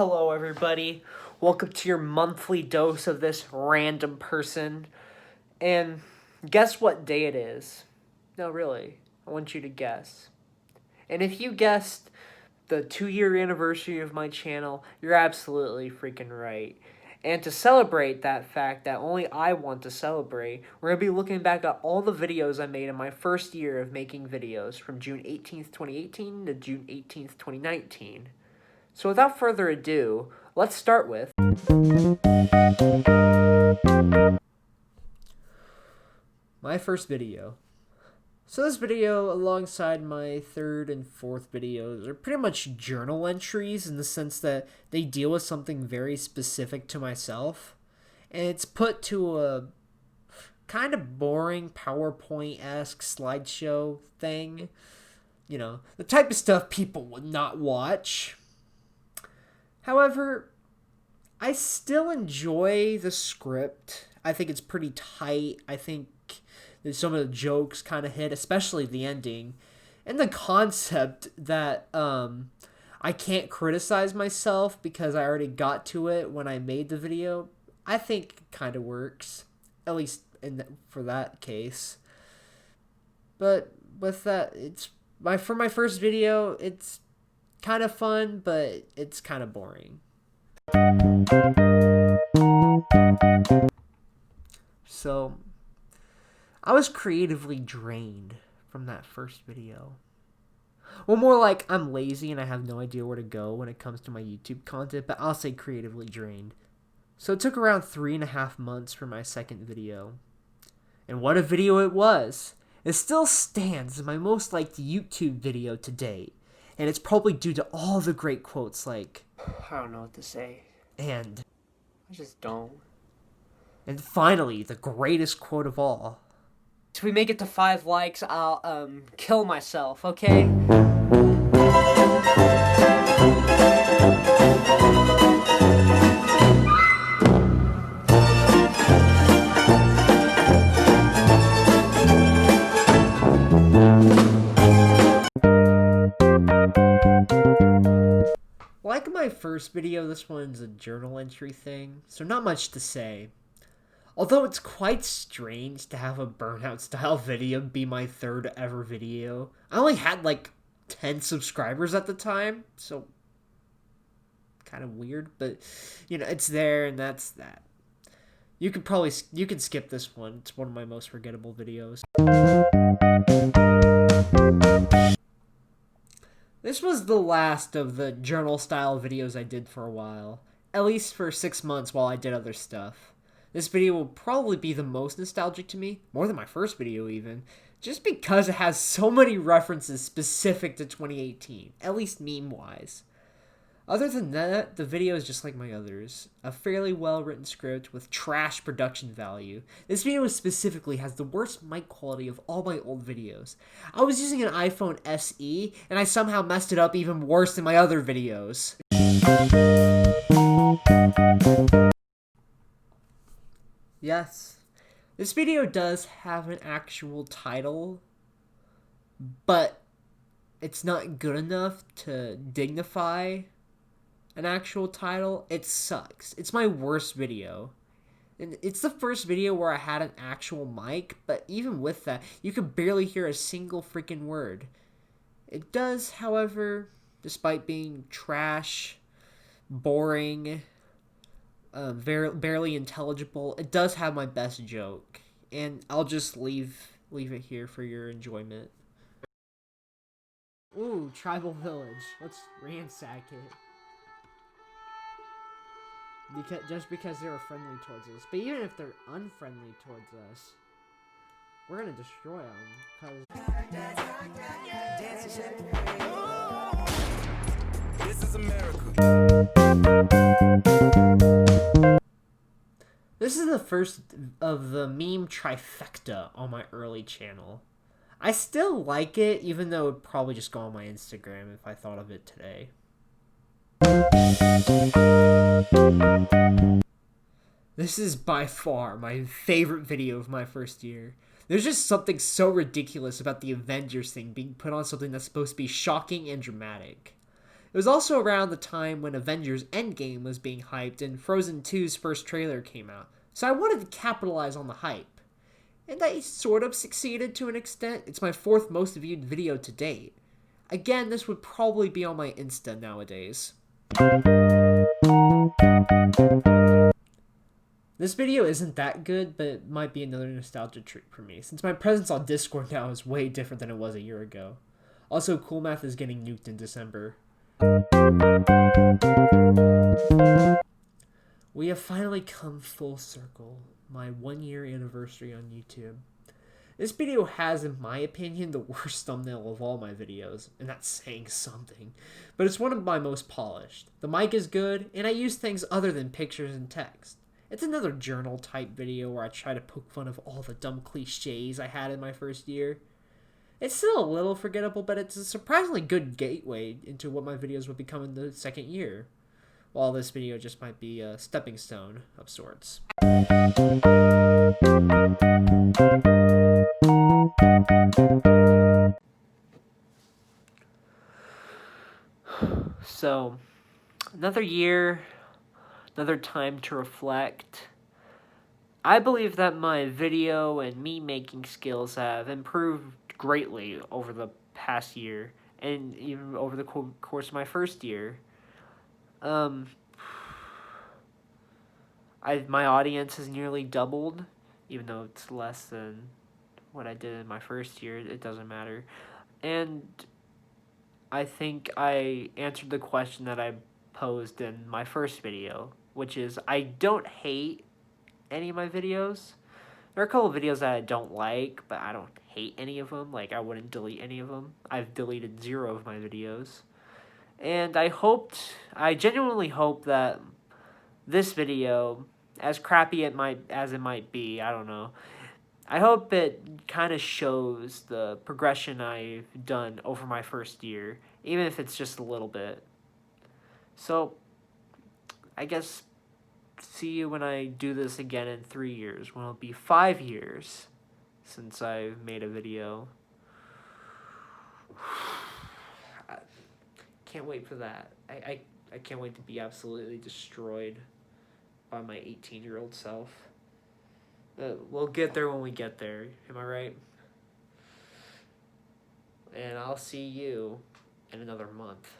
Hello, everybody. Welcome to your monthly dose of this random person. And guess what day it is? No, really. I want you to guess. And if you guessed the 2-year anniversary of my channel, you're absolutely freaking right. And to celebrate that fact that only I want to celebrate, we're going to be looking back at all the videos I made in my first year of making videos from June 18th, 2018 to June 18th, 2019. So without further ado, let's start with my first video. So this video, alongside my third and fourth videos, are pretty much journal entries in the sense that they deal with something very specific to myself. And it's put to a kind of boring PowerPoint-esque slideshow thing. You know, the type of stuff people would not watch. However, I still enjoy the script. I think it's pretty tight. I think that some of the jokes kind of hit, especially the ending. And the concept that I can't criticize myself because I already got to it when I made the video, I think kind of works. At least for that case. But with that, for my first video, it's kind of fun, but it's kind of boring. So, I was creatively drained from that first video. Well, more like I'm lazy and I have no idea where to go when it comes to my YouTube content, but I'll say creatively drained. So it took around 3.5 months for my second video. And what a video it was! It still stands as my most liked YouTube video to date. And it's probably due to all the great quotes like, I don't know what to say. And I just don't. And finally, the greatest quote of all. If we make it to 5 likes, I'll kill myself, okay? Like my first video, this one's a journal entry thing, so not much to say. Although it's quite strange to have a burnout style video be my third ever video. I only had like 10 subscribers at the time, so kind of weird, but you know, it's there and that's that. You can skip this one. It's one of my most forgettable videos. This was the last of the journal-style videos I did for a while. At least for 6 months while I did other stuff. This video will probably be the most nostalgic to me, more than my first video even, just because it has so many references specific to 2018, at least meme-wise. Other than that, the video is just like my others. A fairly well-written script with trash production value. This video specifically has the worst mic quality of all my old videos. I was using an iPhone SE, and I somehow messed it up even worse than my other videos. Yes, this video does have an actual title, but it's not good enough to dignify an actual title. It sucks. It's my worst video. And it's the first video where I had an actual mic, but even with that, you could barely hear a single freaking word. It does, however, despite being trash, boring, barely intelligible, it does have my best joke. And I'll just leave it here for your enjoyment. Ooh, tribal village. Let's ransack it. Just because they were friendly towards us. But even if they're unfriendly towards us, we're gonna destroy them. This is America. This is the first of the meme trifecta on my early channel. I still like it, even though it would probably just go on my Instagram if I thought of it today. This is by far my favorite video of my first year. There's just something so ridiculous about the Avengers thing being put on something that's supposed to be shocking and dramatic. It was also around the time when Avengers Endgame was being hyped and Frozen 2's first trailer came out, so I wanted to capitalize on the hype. And I sort of succeeded to an extent. It's my 4th most viewed video to date. Again, this would probably be on my Insta nowadays. This video isn't that good, but it might be another nostalgia treat for me, since my presence on Discord now is way different than it was a year ago. Also, Cool Math is getting nuked in December. We have finally come full circle. My 1-year anniversary on YouTube. This video has, in my opinion, the worst thumbnail of all my videos, and that's saying something. But it's one of my most polished. The mic is good, and I use things other than pictures and text. It's another journal-type video where I try to poke fun of all the dumb cliches I had in my first year. It's still a little forgettable, but it's a surprisingly good gateway into what my videos will become in the second year. While this video just might be a stepping stone of sorts. So, another year, another time to reflect. I believe that my video and meme making skills have improved greatly over the past year, and even over the course of my first year. My audience has nearly doubled, even though it's less than what I did in my first year. It doesn't matter. And I think I answered the question that I posed in my first video, which is I don't hate any of my videos. There are a couple of videos that I don't like, but I don't hate any of them. Like, I wouldn't delete any of them. I've deleted 0 of my videos. And I genuinely hope that this video, as crappy as it might be, I don't know, I hope it kind of shows the progression I've done over my first year, even if it's just a little bit. So, I guess see you when I do this again in 3 years, when it'll be 5 years since I've made a video. I can't wait for that. I can't wait to be absolutely destroyed by my 18-year-old self. We'll get there when we get there. Am I right? And I'll see you in another month.